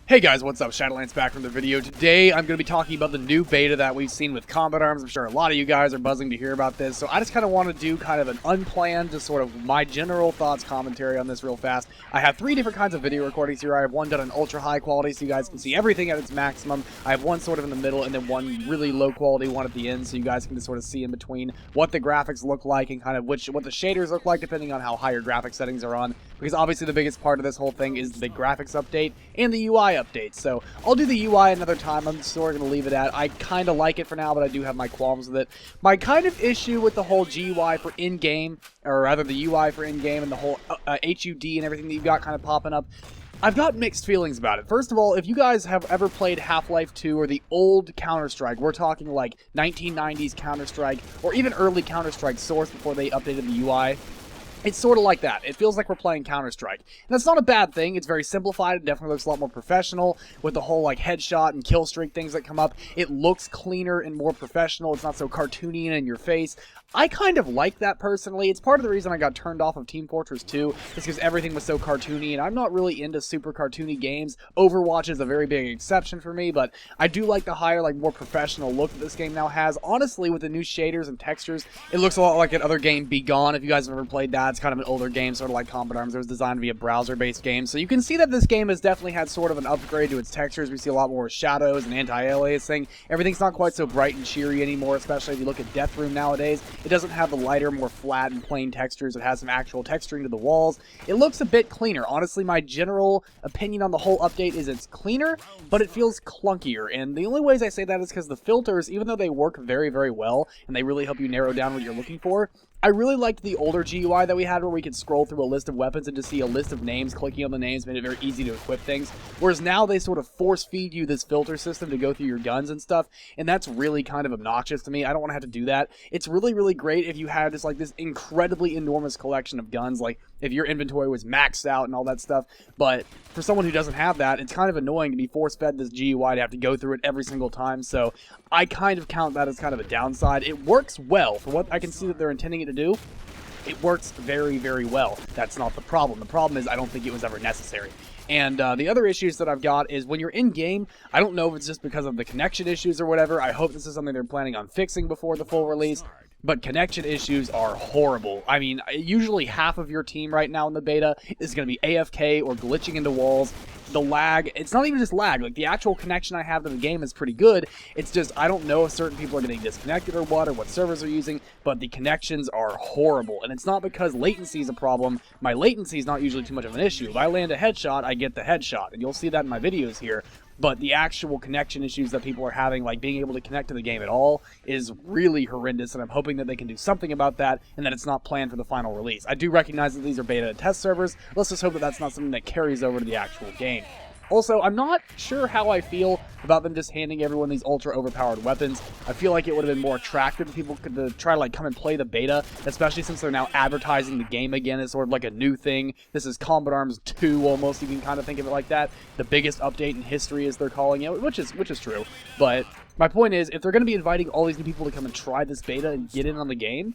Hey guys, what's up? Shadowlands back from the video. Today I'm going to be talking about the new beta that we've seen with combat arms. I'm sure a lot of you guys are buzzing to hear about this, so I just kind of want to do kind of an unplanned, just sort of my general thoughts commentary on this real fast. I have three different kinds of video recordings here. I have one done in ultra high quality so you guys can see everything at its maximum. I have one sort of in the middle and then one really low quality one at the end so you guys can just sort of see in between what the graphics look like and kind of what the shaders look like depending on how high your graphics settings are on. Because obviously the biggest part of this whole thing is the graphics update and the UI update. So I'll do the UI another time. I'm sort of going to leave it at. I kind of like it for now, but I do have my qualms with it. My kind of issue with the whole GUI for in-game, or rather the UI for in-game and the whole HUD and everything that you've got kind of popping up, I've got mixed feelings about it. First of all, if you guys have ever played Half-Life 2 or the old Counter-Strike, we're talking like 1990s Counter-Strike or even early Counter-Strike Source before they updated the UI, it's sort of like that. It feels like we're playing Counter-Strike. And that's not a bad thing. It's very simplified. It definitely looks a lot more professional with the whole like headshot and kill streak things that come up. It looks cleaner and more professional. It's not so cartoony and in your face. I kind of like that personally. It's part of the reason I got turned off of Team Fortress 2, just because everything was so cartoony, and I'm not really into super cartoony games. Overwatch is a very big exception for me, but I do like the higher, like, more professional look that this game now has. Honestly, with the new shaders and textures, it looks a lot like another game, Be Gone. If you guys have ever played that, it's kind of an older game, sort of like Combat Arms. It was designed to be a browser-based game, so you can see that this game has definitely had sort of an upgrade to its textures. We see a lot more shadows and anti-aliasing. Everything's not quite so bright and cheery anymore, especially if you look at Death Room nowadays. It doesn't have the lighter, more flat and plain textures. It has some actual texturing to the walls. It looks a bit cleaner. Honestly, my general opinion on the whole update is it's cleaner, but it feels clunkier. And the only ways I say that is because the filters, even though they work very, very well, and they really help you narrow down what you're looking for, I really liked the older GUI that we had where we could scroll through a list of weapons and just see a list of names. Clicking on the names made it very easy to equip things. Whereas now they sort of force feed you this filter system to go through your guns and stuff, and that's really kind of obnoxious to me. I don't want to have to do that. It's really, really great if you had just like this incredibly enormous collection of guns, like if your inventory was maxed out and all that stuff. But for someone who doesn't have that, it's kind of annoying to be force-fed this GUI to have to go through it every single time. So I kind of count that as kind of a downside. It works well for what I can see that they're intending it to do. It works very, very well. That's not the problem. The problem is I don't think it was ever necessary. And the other issues that I've got is when you're in-game, I don't know if it's just because of the connection issues or whatever. I hope this is something they're planning on fixing before the full release. But connection issues are horrible. I mean, usually half of your team right now in the beta is going to be AFK or glitching into walls. The lag, it's not even just lag. Like, the actual connection I have to the game is pretty good. It's just, I don't know if certain people are getting disconnected or what servers are using, but the connections are horrible. And it's not because latency is a problem. My latency is not usually too much of an issue. If I land a headshot, I get the headshot. And you'll see that in my videos here. But the actual connection issues that people are having, like being able to connect to the game at all, is really horrendous, and I'm hoping that they can do something about that, and that it's not planned for the final release. I do recognize that these are beta test servers. Let's just hope that that's not something that carries over to the actual game. Also, I'm not sure how I feel about them just handing everyone these ultra-overpowered weapons. I feel like it would have been more attractive if people could try to like come and play the beta, especially since they're now advertising the game again as sort of like a new thing. This is Combat Arms 2 almost, you can kind of think of it like that. The biggest update in history, as they're calling it, which is true. But my point is, if they're going to be inviting all these new people to come and try this beta and get in on the game,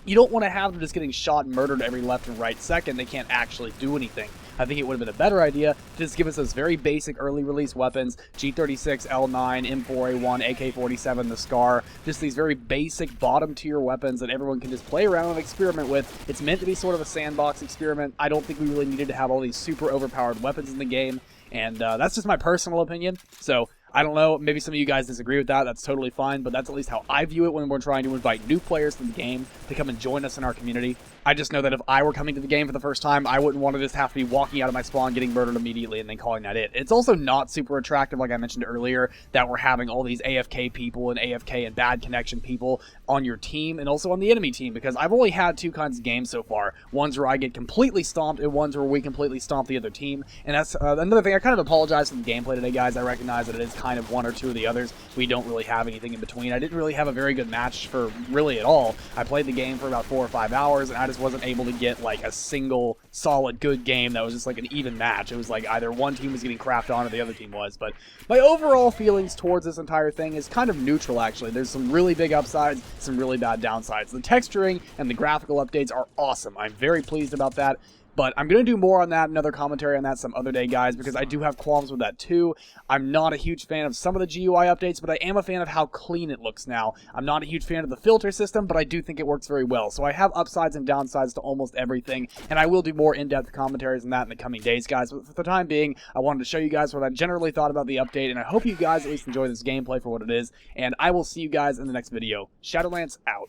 you don't want to have them just getting shot and murdered every left and right second. They can't actually do anything. I think it would have been a better idea to just give us those very basic early release weapons, G36, L9, M4A1, AK-47, the SCAR, just these very basic bottom tier weapons that everyone can just play around and experiment with. It's meant to be sort of a sandbox experiment. I don't think we really needed to have all these super overpowered weapons in the game, and that's just my personal opinion. So I don't know, maybe some of you guys disagree with that, that's totally fine, but that's at least how I view it when we're trying to invite new players to the game to come and join us in our community. I just know that if I were coming to the game for the first time, I wouldn't want to just have to be walking out of my spawn, getting murdered immediately, and then calling that it. It's also not super attractive, like I mentioned earlier, that we're having all these AFK people and AFK and bad connection people on your team, and also on the enemy team, because I've only had two kinds of games so far. Ones where I get completely stomped, and ones where we completely stomp the other team. And that's another thing. I kind of apologize for the gameplay today, guys. I recognize that it is kind of one or two of the others. We don't really have anything in between. I didn't really have a very good match for really at all. I played the game for about 4 or 5 hours, and I just wasn't able to get like a single solid good game that was just like an even match. It was like either one team was getting crapped on or the other team was. But my overall feelings towards this entire thing is kind of neutral, actually. There's some really big upsides, some really bad downsides. The texturing and the graphical updates are awesome. I'm very pleased about that. But I'm going to do more on that, another commentary on that some other day, guys, because I do have qualms with that too. I'm not a huge fan of some of the GUI updates, but I am a fan of how clean it looks now. I'm not a huge fan of the filter system, but I do think it works very well. So I have upsides and downsides to almost everything, and I will do more in-depth commentaries on that in the coming days, guys. But for the time being, I wanted to show you guys what I generally thought about the update, and I hope you guys at least enjoy this gameplay for what it is, and I will see you guys in the next video. Shadowlance out.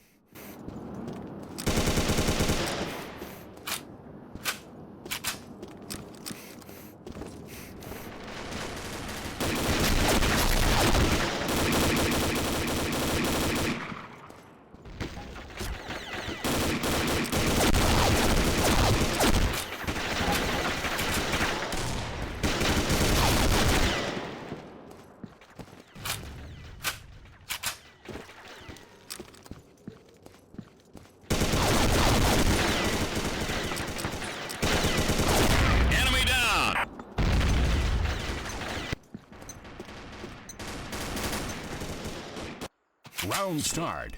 Round start.